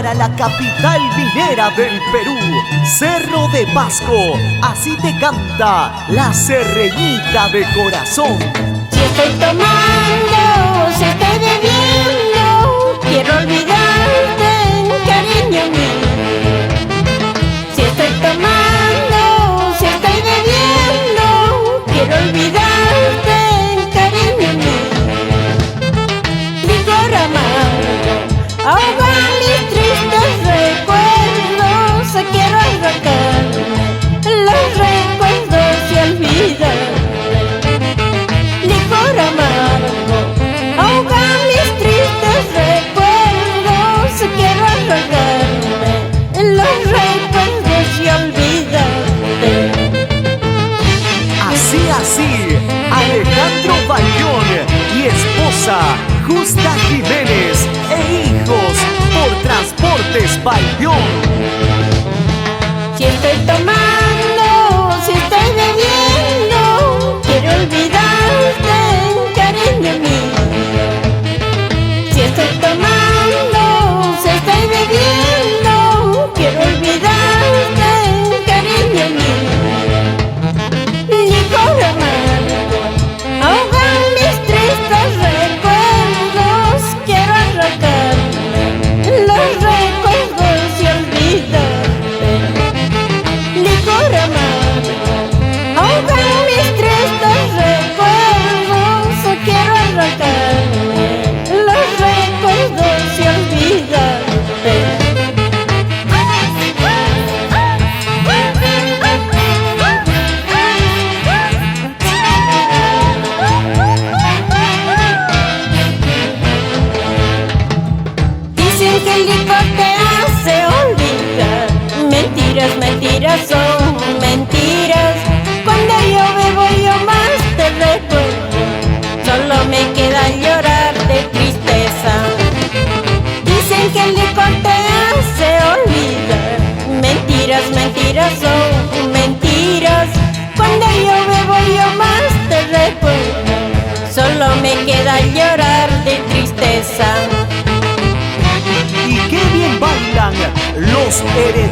para la capital minera del Perú, Cerro de Pasco. Así te canta la cerreñita de corazón. Si estoy tomando, si estoy bebiendo, quiero olvidarte, cariño mío. Si estoy tomando, si estoy bebiendo, quiero olvidarte, cariño mío. Licor amargo ahoga mis tristes recuerdos. Quiero arrancarme los recuerdos y olvidarme. Licor amargo ahoga mis tristes recuerdos. Quiero arrancarme los recuerdos y olvidarte. Así, Alejandro Bayón y esposa Justa Jiménez e hijos por Transportes Bayón. Si estoy tomando, si estoy bebiendo, quiero olvidarte, cariño mío. Si estoy tomando, si estoy bebiendo, quiero olvidarte, cariño mío. Licor amargo ahoga mis tristes recuerdos. Quiero arrancarme los recuerdos y olvidarte. Licor amargo ahoga mis tristes recuerdos. Quiero arrancarme los recuerdos y olvidarte. Dicen que el licor te hace olvidar. Mentiras, mentiras son mentiras. Cuando yo bebo yo más te recuerdo. Solo me queda llorar de tristeza. Dicen que el licor te hace olvidar. Mentiras, mentiras son mentiras. Cuando yo bebo yo más te recuerdo. Solo me queda llorar de tristeza. Y qué bien bailan los herederos